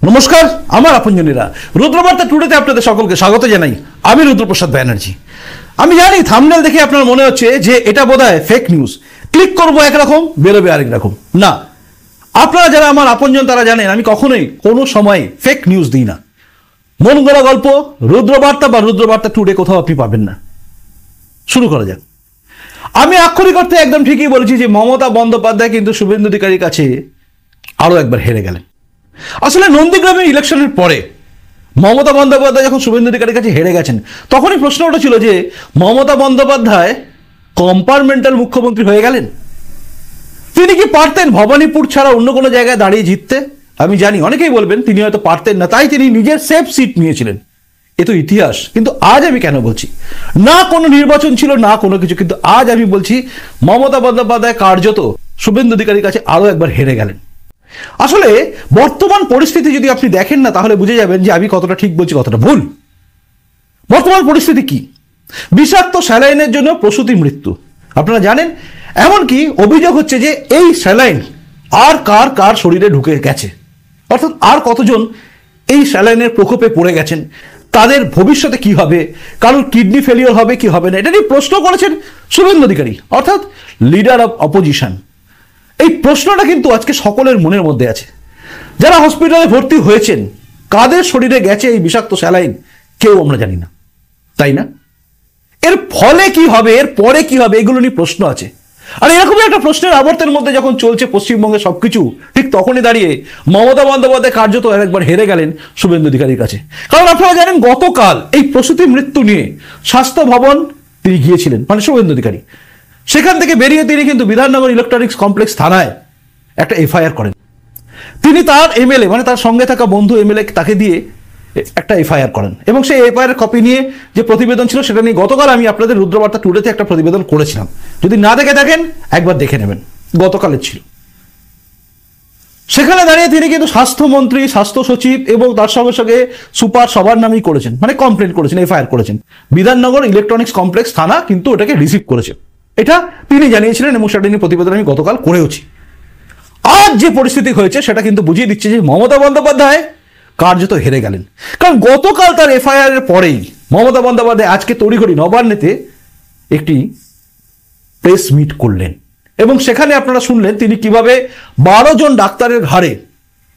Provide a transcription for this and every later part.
নমস্কার, আমার আপনজনেরা, রুদ্রবার্তা টুডেতে আপনাদের সকলকে স্বাগত জানাই। আমি রুদ্রপ্রসাদ ব্যানার্জি। আমি জানি থাম্বনেল দেখে আপনার মনে হচ্ছে যে এটা বোধহয় ফেক নিউজ, ক্লিক করবো একরকম বেরোবে আরেক রকম। না, আপনারা যারা আমার আপনজন তারা জানেন আমি কখনোই কোনো সময় ফেক নিউজ দিই না। মন গড়া গল্প রুদ্রবার্তা বা রুদ্রবার্তা টুডে কোথাও আপনি পাবেন না। শুরু করা যাক। আমি আক্ষরিক অর্থে একদম ঠিকই বলেছি যে মমতা বন্দ্যোপাধ্যায় কিন্তু শুভেন্দু অধিকারীর কাছে আরো একবার হেরে গেলেন। আসলে নন্দীগ্রামের ইলেকশনের পরে মমতা বন্দ্যোপাধ্যায় যখন শুভেন্দু অধিকারীর কাছে হেরে গেছেন, তখনই প্রশ্ন উঠেছিল যে মমতা বন্দ্যোপাধ্যায় কম্পার্টমেন্টাল মুখ্যমন্ত্রী হয়ে গেলেন। তিনি কি পারতেন ভবানীপুর ছাড়া অন্য কোনো জায়গায় দাঁড়িয়ে জিততে? আমি জানি অনেকেই বলবেন তিনি হয়তো পারতেন না, তাই তিনি নিজের সেফ সিট নিয়েছিলেন। এ তো ইতিহাস। কিন্তু আজ আমি কেন বলছি, না কোনো নির্বাচন ছিল না কোনো কিছু, কিন্তু আজ আমি বলছি মমতা বন্দ্যোপাধ্যায় কার্যত শুভেন্দু অধিকারীর কাছে আরো একবার হেরে গেলেন। আসলে বর্তমান পরিস্থিতি যদি আপনি দেখেন না, তাহলে বুঝে যাবেন যে আমি কতটা ঠিক বলছি কতটা ভুল। বর্তমান পরিস্থিতি কি? বিষাক্ত স্যালাইনের জন্য প্রসূতি মৃত্যু। আপনারা জানেন, এমনকি অভিযোগ হচ্ছে যে এই স্যালাইন আর কার কার শরীরে ঢুকে গেছে, অর্থাৎ আর কতজন এই স্যালাইনের প্রকোপে পড়ে গেছেন, তাদের ভবিষ্যতে কি হবে, কারোর কিডনি ফেলিওর হবে কি হবে না, এটা নিয়ে প্রশ্ন করেছেন শুভেন্দু অধিকারী, অর্থাৎ লিডার অফ অপোজিশন। এই প্রশ্নটা কিন্তু আজকে সকলের মনের মধ্যে আছে। যারা হসপিটালে ভর্তি হয়েছেন, কাদের শরীরে গেছে এই বিষাক্ত স্যালাইন, কেউ আমরা জানি না, তাই না? এর ফলে কি হবে, এর পরে কি হবে, এগুলো নিয়ে প্রশ্ন আছে। আর এরকমই একটা প্রশ্নের আবর্তের মধ্যে যখন চলছে পশ্চিমবঙ্গে সবকিছু, ঠিক তখনই দাঁড়িয়ে মমতা বন্দ্যোপাধ্যায় কার্যত একবার হেরে গেলেন শুভেন্দু অধিকারীর কাছে। কারণ আপনারা জানেন, গতকাল এই প্রসূতি মৃত্যু নিয়ে স্বাস্থ্য ভবন তিনি গিয়েছিলেন, মানে শুভেন্দু অধিকারী। সেখান থেকে বেরিয়ে তিনি কিন্তু বিধাননগর ইলেকট্রনিক্স কমপ্লেক্স থানায় একটা এফআইআর করেন। তিনি তার এমএলএ, মানে তার সঙ্গে থাকা বন্ধু এমএলএ, তাকে দিয়ে একটা এফআইআর করেন এবং সেই এফআইআর কপি নিয়ে যে প্রতিবেদন ছিল সেটা নিয়ে গতকাল আমি আপনাদের রুদ্রবার্তা টুডেতে একটা প্রতিবেদন করেছিলাম। যদি না দেখে থাকেন একবার দেখে নেবেন, গতকালের ছিল। সেখানে দাঁড়িয়ে তিনি কিন্তু স্বাস্থ্যমন্ত্রী, স্বাস্থ্য সচিব এবং তার সঙ্গে সঙ্গে সুপার সবার নামেই করেছেন, মানে কমপ্লেন করেছেন, এফআইআর করেছেন। বিধাননগর ইলেকট্রনিক্স কমপ্লেক্স থানা কিন্তু ওটাকে রিসিভ করেছে, এটা তিনি জানিয়েছিলেন এবং সেটা নিয়ে প্রতিবেদন আমি গতকাল করেওছি। আজ যে পরিস্থিতি হয়েছে সেটা কিন্তু বুঝিয়ে দিচ্ছে যে মমতা বন্দ্যোপাধ্যায় কার্যত হেরে গেলেন। কারণ গতকাল তার এফআইআর এর পরেই মমতা বন্দ্যোপাধ্যায় আজকে তড়িঘড়ি নবান্নেতে একটি প্রেস মিট করলেন এবং সেখানে আপনারা শুনলেন তিনি কিভাবে 12 জন ডাক্তারের ঘাড়ে,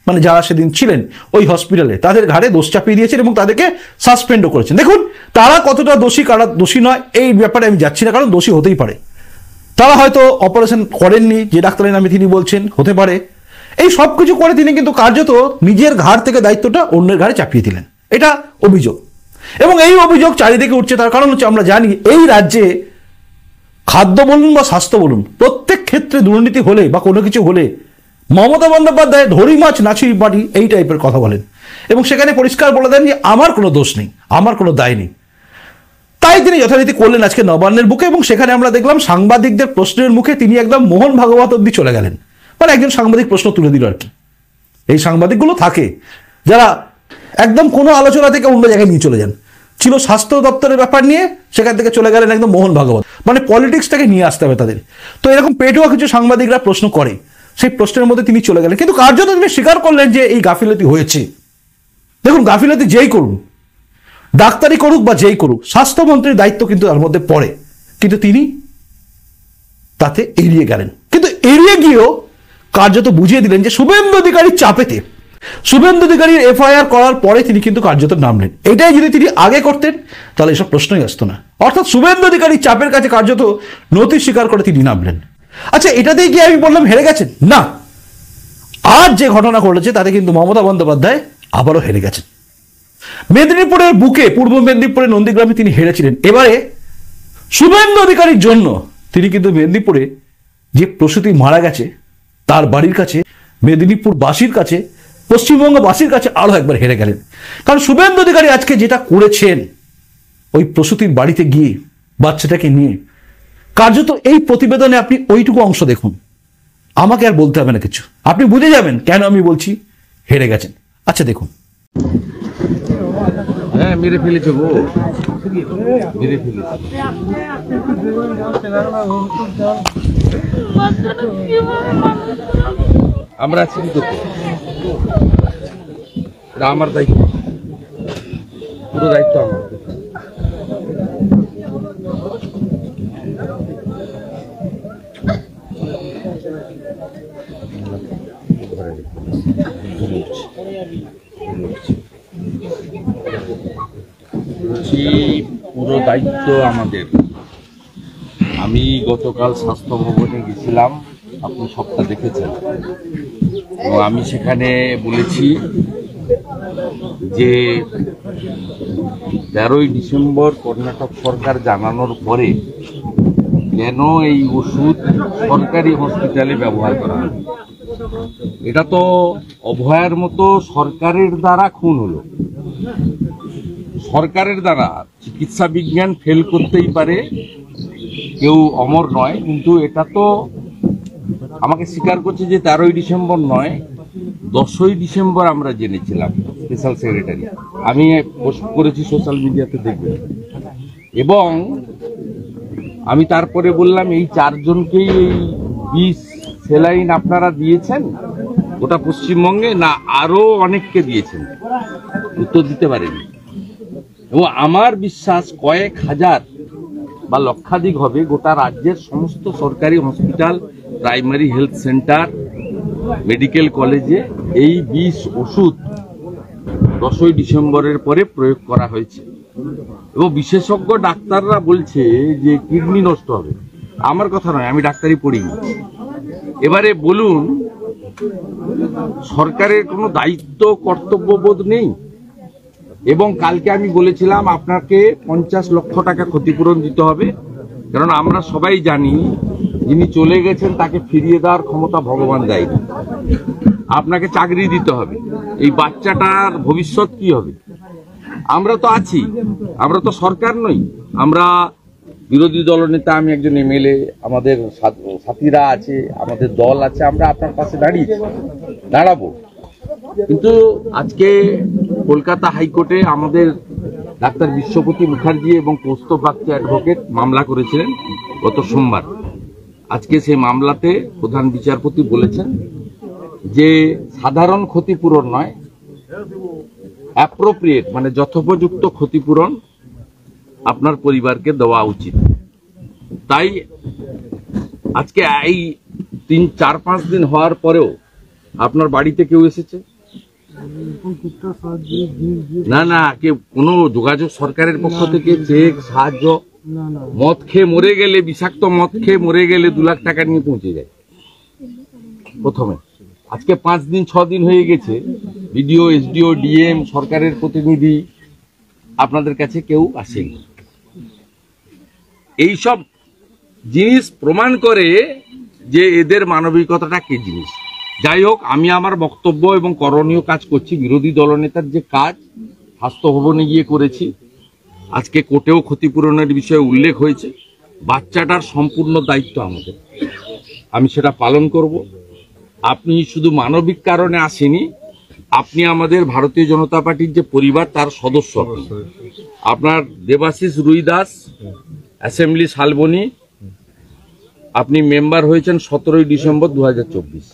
মানে যারা সেদিন ছিলেন ওই হসপিটালে, তাদের ঘাড়ে দোষ চাপিয়ে দিয়েছেন এবং তাদেরকে সাসপেন্ডও করেছেন। দেখুন, তারা কতটা দোষী কারা দোষী নয় এই ব্যাপারে আমি যাচ্ছি না, কারণ দোষী হতেই পারে। তারা হয়তো অপারেশন করেননি, যে ডাক্তারের নামে তিনি বলছেন, হতে পারে। এই সব কিছু করে তিনি কিন্তু কার্যত নিজের ঘাড় থেকে দায়িত্বটা অন্যের ঘাড়ে চাপিয়ে দিলেন, এটা অভিযোগ। এবং এই অভিযোগ চারিদিকে উঠছে, তার কারণ হচ্ছে আমরা জানি এই রাজ্যে খাদ্য বলুন বা স্বাস্থ্য বলুন, প্রত্যেক ক্ষেত্রে দুর্নীতি হলে বা কোনো কিছু হলে মমতা বন্দ্যোপাধ্যায় ধরি মাছ নাচি বাড়ি এই টাইপের কথা বলেন এবং সেখানে পরিষ্কার বলে দেন যে আমার কোনো দোষ নেই, আমার কোনো দায় নেই। তাই তিনি যথারীতি করলেন আজকে নবান্নের বুকে এবং সেখানে আমরা দেখলাম সাংবাদিকদের প্রশ্নের মুখে তিনি একদম মোহন ভাগবত অব্দি চলে গেলেন। মানে একজন সাংবাদিক প্রশ্ন তুলে দিল আর কি। এই সাংবাদিকগুলো থাকে যারা একদম কোনো আলোচনা থেকে অন্য জায়গায় নিয়ে চলে যান। ছিল স্বাস্থ্য দপ্তরের ব্যাপার নিয়ে, সেখান থেকে চলে গেলেন একদম মোহন ভাগবত, মানে পলিটিক্সটাকে নিয়ে আসতে হবে তাদের। তো এরকম পেটুয়া কিছু সাংবাদিকরা প্রশ্ন করে, সেই প্রশ্নের মধ্যে তিনি চলে গেলেন, কিন্তু কার্যত তিনি স্বীকার করলেন যে এই গাফিলতি হয়েছে। দেখুন, গাফিলতি যেই করুন, ডাক্তারি করুক বা যেই করুক, স্বাস্থ্যমন্ত্রীর দায়িত্ব কিন্তু তার মধ্যে পড়ে, কিন্তু তিনি তাতে এড়িয়ে গেলেন। কিন্তু এড়িয়ে গিয়েও কার্যত বুঝিয়ে দিলেন যে শুভেন্দু অধিকারীর চাপেতে, শুভেন্দু অধিকারীর এফআইআর করার পরে তিনি কিন্তু কার্যত নামলেন। এটাই যদি তিনি আগে করতেন তাহলে এসব প্রশ্নই আসতো না। অর্থাৎ শুভেন্দু অধিকারীর চাপের কাছে কার্যত নথি স্বীকার করে তিনি নামলেন। আচ্ছা, এটাতেই কি আমি বললাম হেরে গেছেন? না, আজ যে ঘটনা ঘটেছে তাতে কিন্তু মমতা বন্দ্যোপাধ্যায় আবারও হেরে গেছেন। মেদিনীপুরের বুকে, পূর্ব মেদিনীপুরের নন্দীগ্রামে তিনি হেরেছিলেন। এবারে শুভেন্দু অধিকারীর জন্য তিনি কিন্তু মেদিনীপুরে যে প্রসূতি মারা গেছে তার বাড়ির কাছে, মেদিনীপুরবাসীর কাছে, পশ্চিমবঙ্গবাসীর কাছে আরো একবার হেরে গেলেন। কারণ শুভেন্দু অধিকারী আজকে যেটা করেছেন ওই প্রসূতির বাড়িতে গিয়ে বাচ্চাটাকে নিয়ে, কার্যত এই প্রতিবেদনে আপনি ওইটুকু অংশ দেখুন, আমাকে আর বলতে হবে না কিছু, আপনি বুঝে যাবেন কেন আমি বলছি হেরে গেছেন। আচ্ছা দেখুন। হ্যাঁ, মেরে ফেলেছে গো, মেরে ফেলেছে। আমরা আছি কি করতে? এটা আমার দায়িত্ব, পুরো দায়িত্ব আমার। পুরো দায়িত্ব আমাদের। আমি গতকাল স্বাস্থ্য ভবনে গেছিলাম, আপনি সবটা দেখেছেন, এবং আমি সেখানে বলেছি যে 13ই ডিসেম্বর কর্ণাটক সরকার জানানোর পরে কেন এই ওষুধ সরকারি হসপিটালে ব্যবহার করা হয়। এটা তো অভয়ার মতো সরকারের দ্বারা খুন হলো। সরকারের দ্বারা চিকিৎসা বিজ্ঞান ফেল করতেই পারে, কেউ অমর নয়, কিন্তু এটা তো আমাকে স্বীকার করছে যে 13ই ডিসেম্বর নয়, 10ই ডিসেম্বর আমরা জেনেছিলাম। স্পেশাল সেক্রেটারি, আমি পোস্ট করেছি সোশ্যাল মিডিয়াতে, দেখবেন। এবং আমি তারপরে বললাম এই 4 জনকেই এই 20 স্যালাইন আপনারা দিয়েছেন গোটা পশ্চিমবঙ্গে, না আরো অনেককে দিয়েছেন? উত্তর দিতে পারেনি। এবং আমার বিশ্বাস কয়েক হাজার বা লক্ষাধিক হবে গোটা রাজ্যের সমস্ত সরকারি hospital, primary health centre, medical কলেজে এই 20 ওষুধ 10ই ডিসেম্বরের পরে প্রয়োগ করা হয়েছে। এবং বিশেষজ্ঞ ডাক্তাররা বলছে যে কিডনি নষ্ট হবে। আমার কথা নয়, আমি ডাক্তারি পড়িনি। এবারে বলুন, সরকারের কোনো দায়িত্ব কর্তব্যবোধ নেই? এবং কালকে আমি বলেছিলাম আপনাকে 50 লক্ষ টাকা ক্ষতিপূরণ দিতে হবে, কারণ আমরা সবাই জানি যিনি চলে গেছেন তাকে ফিরিয়ে দেওয়ার ক্ষমতা ভগবান দেয়নি। আপনাকে চাকরি দিতে হবে। এই বাচ্চাটার ভবিষ্যৎ কি হবে? আমরা তো আছি, আমরা তো সরকার নই, আমরা বিরোধী দলনেতা, আমি একজন এমএলএ, আমাদের সাথীরা আছে, আমাদের দল আছে, আমরা আপনার পাশে দাঁড়াবো। কিন্তু আজকে কলকাতা হাইকোর্টে আমাদের ডাক্তার বিশ্বপতি মুখার্জি এবং কৌস্তভ বাগচি অ্যাডভোকেট মামলা করেছিলেন গত সোমবার। আজকে সেই মামলাতে প্রধান বিচারপতি বলেছেন যে সাধারণ ক্ষতিপূরণ নয়, অ্যাপ্রোপ্রিয়েট মানে যথোপযুক্ত ক্ষতিপূরণ আপনার পরিবারকে দেওয়া উচিত। তাই আজকে এই 3-4-5 দিন হওয়ার পরেও আপনার বাড়িতে কেউ এসেছে? না, কেউ কোনো যোগাযোগ সরকারের পক্ষ থেকে চেক, সাহায্য? মদ খেয়ে মরে গেলে, বিষাক্ত মদ খেয়ে মরে গেলে 2 লাখ টাকা নিয়ে পৌঁছে যায় প্রথমে। আজকে 5-6 দিন হয়ে গেছে, বিডিও, এসডিও, ডিএম, সরকারের প্রতিনিধি আপনাদের কাছে কেউ আসেনি। এইসব জিনিস প্রমাণ করে যে এদের মানবিকতাটা কি জিনিস। যাই হোক, আমি আমার বক্তব্য এবং করণীয় কাজ করছি। বিরোধী দলনেতার যে কাজ স্বাস্থ্য ভবনে গিয়ে করেছি, আজকে কোর্টেও ক্ষতিপূরণের বিষয়ে উল্লেখ হয়েছে। বাচ্চাটার সম্পূর্ণ দায়িত্ব আমাদের, আমি সেটা পালন করব। আপনি শুধু মানবিক কারণে আসেনি, আপনি আমাদের ভারতীয় জনতা পার্টির যে পরিবার তার সদস্য। আপনার দেবাশিস রুইদাস, অ্যাসেম্বলি শালবনী, আপনি মেম্বার হয়েছেন 17ই ডিসেম্বর 2024।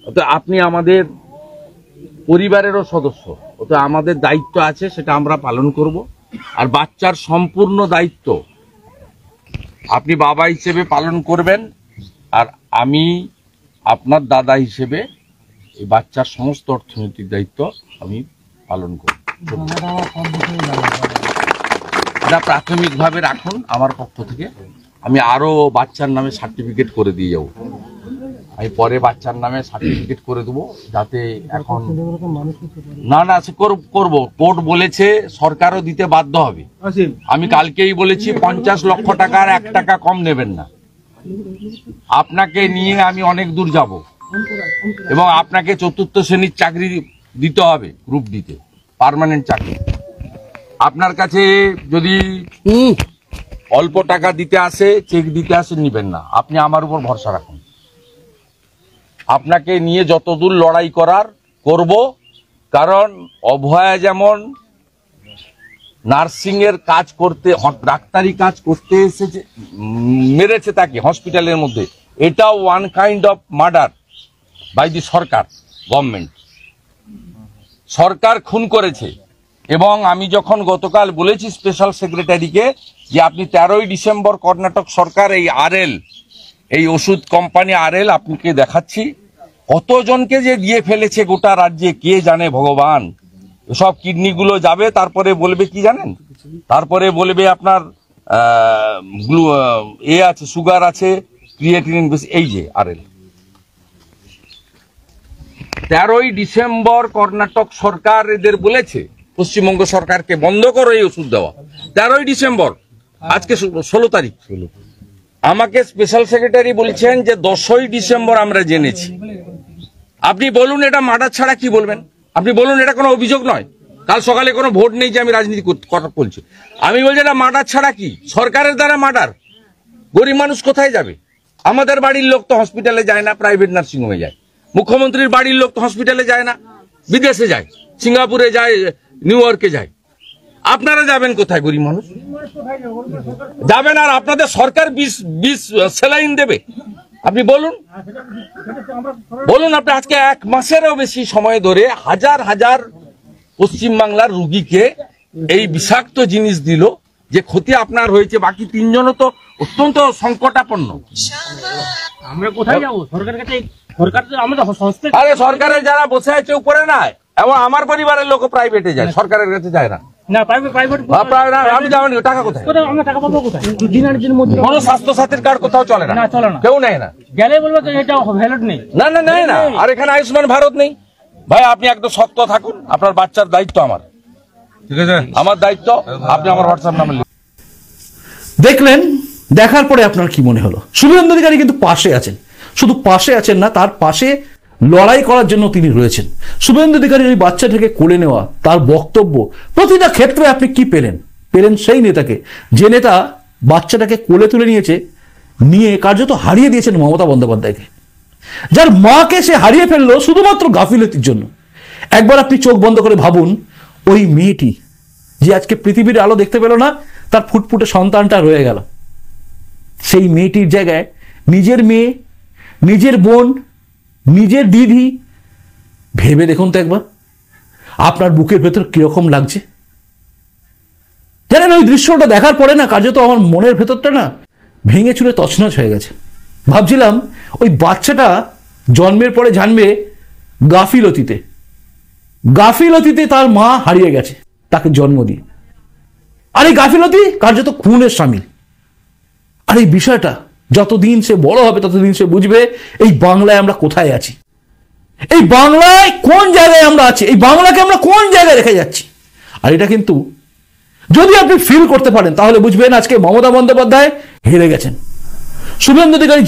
অর্থাৎ আপনি আমাদের পরিবারেরও সদস্য, অর্থাৎ আমাদের দায়িত্ব আছে, সেটা আমরা পালন করব। আর বাচ্চার সম্পূর্ণ দায়িত্ব আপনি বাবা হিসেবে পালন করবেন, আর আমি আপনার দাদা হিসেবে এই বাচ্চার সমস্ত অর্থনৈতিক দায়িত্ব আমি পালন করব। এটা প্রাথমিকভাবে রাখুন আমার পক্ষ থেকে। আমি আরো বাচ্চার নামে সার্টিফিকেট করে দিয়ে যাব, আমি পরে বাচ্চার নামে সার্টিফিকেট করে দেবো, যাতে এখন না সে করব। কোর্ট বলেছে সরকারও দিতে বাধ্য হবে। আমি কালকেই বলেছি 50 লক্ষ টাকার 1 টাকা কম নেবেন না। আপনাকে নিয়ে আমি অনেক দূর যাব, এবং আপনাকে 4র্থ শ্রেণীর চাকরি দিতে হবে, গ্রুপ ডিতে পার্মানেন্ট চাকরি। আপনার কাছে যদি অল্প টাকা দিতে আসে, চেক দিতে আসে, নিবেন না। আপনি আমার উপর ভরসা রাখুন, আপনাকে নিয়ে যতদূর লড়াই করার করব। কারণ অভয়া যেমন নার্সিং এর কাজ করতে, ডাক্তারি কাজ করতে এসেছে, মেরেছে তাকে হসপিটালের মধ্যে, এটাও one kind of murder by the সরকার, গভর্নমেন্ট। সরকার খুন করেছে। এবং আমি যখন গতকাল বলেছি স্পেশাল সেক্রেটারিকে যে আপনি 13ই ডিসেম্বর কর্ণাটক সরকার এই আরএল, এই ওষুধ কোম্পানি আরএল আপনাকে দেখাচ্ছি কতজনকে যে দিয়ে ফেলেছে গোটা রাজ্যে, কে জানে ভগবান। সব কিডনিগুলো যাবে, তারপরে বলবে কি জানেন, তারপরে বলবে আপনার আছে, সুগার আছে, ক্রিয়েটিনিন বেশি। এই যে আরএল 13ই ডিসেম্বর কর্ণাটক সরকার এদের বলেছে পশ্চিমবঙ্গ সরকারকে বন্ধ করো এই ওষুধ দেওয়া। 13ই ডিসেম্বর, আজকে 16 তারিখ। আমাকে স্পেশাল সেক্রেটারি বলছেন যে 10ই ডিসেম্বর আমরা জেনেছি। আপনি বলুন এটা মার্ডার ছাড়া কি বলবেন? আপনি বলুন এটা কোনো অভিযোগ নয়। কাল সকালে কোনো ভোট নেই যে আমি রাজনীতি কথা বলছি। আমি বলছি এটা মার্ডার ছাড়া কি? সরকারের দ্বারা মার্ডার। গরিব মানুষ কোথায় যাবে? আমাদের বাড়ির লোক তো হসপিটালে যায় না, প্রাইভেট নার্সিং হোমে যায়। মুখ্যমন্ত্রীর বাড়ির লোক তো হসপিটালে যায় না, বিদেশে যায়, সিঙ্গাপুরে যায়, নিউ ইয়র্কে যায়। আপনারা যাবেন কোথায়? গরিব মানুষ যাবেন আর আপনাদের সরকার বিষ স্যালাইন দেবে? আপনি বলুন, আপনি আজকে 1 মাসেরও বেশি সময় ধরে হাজার হাজার পশ্চিমবাংলার রুগীকে এই বিষাক্ত জিনিস দিল, যে ক্ষতি আপনার হয়েছে। বাকি 3 জনও তো অত্যন্ত সংকটাপন্ন। আমরা কোথায় যাবো? সরকারের কাছে, সরকার তো আমাদের সংস্থা। আরে সরকারের যারা বসে আছে উপরে না, এবং আমার পরিবারের লোক প্রাইভেটে যায়, সরকারের কাছে যায় না। না প্রাইভেট আমি যাবেন, টাকা কোথায়? আমরা টাকা পাবো কোথায়? দিনের মধ্যে কোনো স্বাস্থ্য সাথীর কার্ড কোথাও চলে না, চলে না, কেউ নেয় না। গেলে বলবো তো এটা ভ্যালিড নেই। না না নেয় না। আর এখানে আয়ুষ্মান ভারত নেই। ভাই আপনি একদম শক্ত থাকুন, আপনার বাচ্চার দায়িত্ব আমার, ঠিক আছে? আমার দায়িত্ব, আপনি আমার হোয়াটসঅ্যাপ নাম্বার দেখলেন, দেখার পরে আপনার কি মনে হলো? শুভেন্দু অধিকারী কিন্তু পাশে আছেন, শুধু পাশে আছেন না, তার পাশে লড়াই করার জন্য তিনি রয়েছেন। শুভেন্দু অধিকারীর ওই বাচ্চাটাকে কোলে নেওয়া, তার বক্তব্য, প্রতিটা ক্ষেত্রে আপনি কি পেলেন সেই নেতাকে, যে নেতা বাচ্চাটাকে কোলে তুলে নিয়ে কার্যত হারিয়ে দিয়েছেন মমতা বন্দ্যোপাধ্যায়কে, যার মাকে সে হারিয়ে ফেললো শুধুমাত্র গাফিলতির জন্য। একবার আপনি চোখ বন্ধ করে ভাবুন, ওই মেয়েটি যে আজকে পৃথিবীর আলো দেখতে পেল না, তার ফুটফুটে সন্তানটা রয়ে গেল। সেই মেয়েটির জায়গায় নিজের মেয়ে, নিজের বোন, নিজের দিদি, ভেবে দেখুন তো একবার আপনার বুকের ভেতর কিরকম লাগছে। জানেন, ওই দৃশ্যটা দেখার পরে না কার্যত আমার মনের ভেতরটা না ভেঙে চুরে তছনছ হয়ে গেছে। ভাবছিলাম ওই বাচ্চাটা জন্মের পরে জানবে গাফিলতিতে তার মা হারিয়ে গেছে তাকে জন্ম দিয়ে। আর এই গাফিলতি কার্যত খুনের সামিল। আর এই বিষয়টা যতদিন সে বড় হবে ততদিন সে বুঝবে এই বাংলায় আমরা কোথায় আছি, এই বাংলায় কোন জায়গায় আমরা আছি, এই বাংলাকে আমরা কোন জায়গায় রেখে যাচ্ছি। আর এটা কিন্তু যদি আপনি ফিল করতে পারেন তাহলে বুঝবেন আজকে মমতা বন্দ্যোপাধ্যায় হেরে গেছেন, শুভেন্দু অধিকারী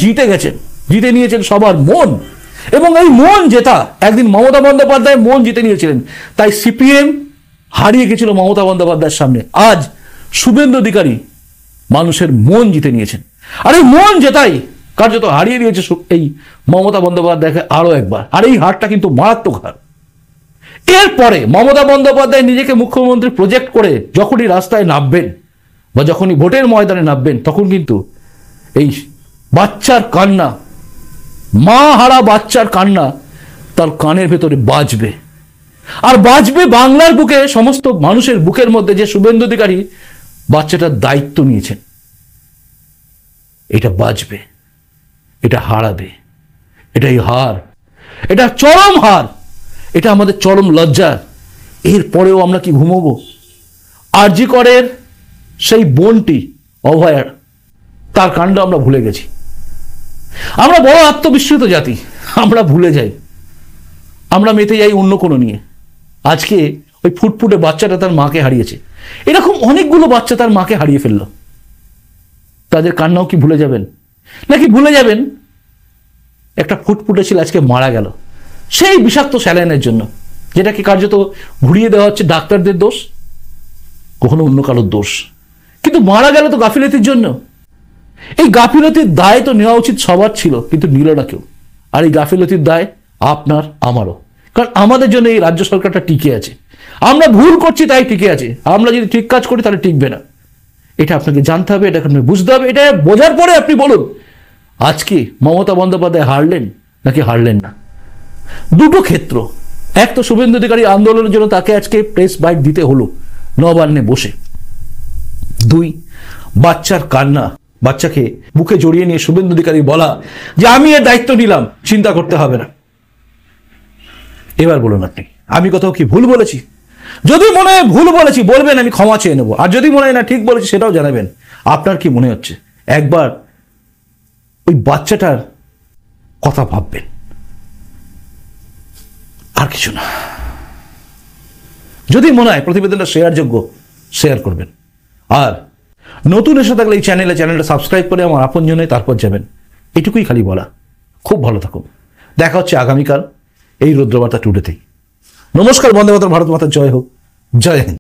জিতে নিয়েছেন সবার মন। এবং এই মন জেতা একদিন মমতা বন্দ্যোপাধ্যায় মন জিতে নিয়েছিলেন, তাই সিপিএম হারিয়ে গেছিল মমতা বন্দ্যোপাধ্যায়ের সামনে। আজ শুভেন্দু অধিকারী মানুষের মন জিতে নিয়েছেন, আর এই মন জেতাই কার্যত হারিয়ে দিয়েছে এই মমতা বন্দ্যোপাধ্যায়কে আরো একবার। আর এই হারটা কিন্তু মারাত্মক হার। এরপরে মমতা বন্দ্যোপাধ্যায় নিজেকে মুখ্যমন্ত্রী প্রজেক্ট করে যখনই রাস্তায় নামবেন বা যখনই ভোটের ময়দানে নামবেন, তখন কিন্তু এই বাচ্চার কান্না, মা হারা বাচ্চার কান্না তার কানের ভেতরে বাজবে। আর বাজবে বাংলার বুকে, সমস্ত মানুষের বুকের মধ্যে, যে শুভেন্দু অধিকারী বাচ্চাটার দায়িত্ব নিয়েছেন। এটা বাজবে, এটা হারাবে, এটাই হার, এটা চরম হার, এটা আমাদের চরম লজ্জা। এরপরেও আমরা কি ঘুমোবো? আরজি করের সেই বোনটি অভয়ার, তার কাণ্ড আমরা ভুলে গেছি। আমরা বড় আত্মবিস্মৃত জাতি, আমরা ভুলে যাই, আমরা মেতে যাই অন্য কোনো নিয়ে। আজকে ওই ফুটফুটে বাচ্চাটা তার মাকে হারিয়েছে, এরকম অনেকগুলো বাচ্চা তার মাকে হারিয়ে ফেললো। তাদের কান্নাও কি ভুলে যাবেন? নাকি ভুলে যাবেন একটা ফুটফুটে ছিল আজকে মারা গেল সেই বিষাক্ত স্যালাইনের জন্য, যেটাকে কার্যত ঘুরিয়ে দেওয়া হচ্ছে ডাক্তারদের দোষ, কখনো অন্য কারোর দোষ, কিন্তু মারা গেল তো গাফিলতির জন্য। এই গাফিলতির দায় তো নেওয়া উচিত সবার ছিল, কিন্তু নিল না কেউ। আর এই গাফিলতির দায় আপনার আমারও, কারণ আমাদের জন্য এই রাজ্য সরকারটা টিকে আছে। আমরা ভুল করছি তাই টিকে আছে, আমরা যদি ঠিক কাজ করি তাহলে টিকবে না। এটা আপনাকে জানতে হবে, এটা আপনাকে বুঝতে হবে। এটা বোঝার পরে আপনি বলুন আজকে মমতা বন্দ্যোপাধ্যায় হারলেন নাকি হারলেন না। দুটো ক্ষেত্র, এক তো শুভেন্দু অধিকারী আন্দোলনের জন্য তাকে আজকে প্রেস বাইট দিতে হলো নবান্নে বসে। 2, বাচ্চার কান্না, বাচ্চাকে বুকে জড়িয়ে নিয়ে শুভেন্দু অধিকারী বলা যে আমি এর দায়িত্ব নিলাম, চিন্তা করতে হবে না। এবার বলুন আপনি, আমি কোথাও কি ভুল বলেছি? যদি মনে হয় ভুল বলেছি বলবেন, আমি ক্ষমা চেয়ে নেবো। আর যদি মনে হয় না ঠিক বলেছি সেটাও জানাবেন। আপনার কি মনে হচ্ছে একবার ওই বাচ্চাটার কথা ভাববেন, আর কিছু না। যদি মনে হয় প্রতিবেদনটা শেয়ারযোগ্য, শেয়ার করবেন। আর নতুন এসে থাকলে এই চ্যানেলটা সাবস্ক্রাইব করে আমার আপনজনে তারপর যাবেন। এটুকুই খালি বলা। খুব ভালো থাকুন। দেখা হচ্ছে আগামীকাল এই রুদ্রবার্তা টুডেতেই। নমস্কার। বন্দে মাতরম। ভারত মাতার জয় হোক। জয় হিন্দ।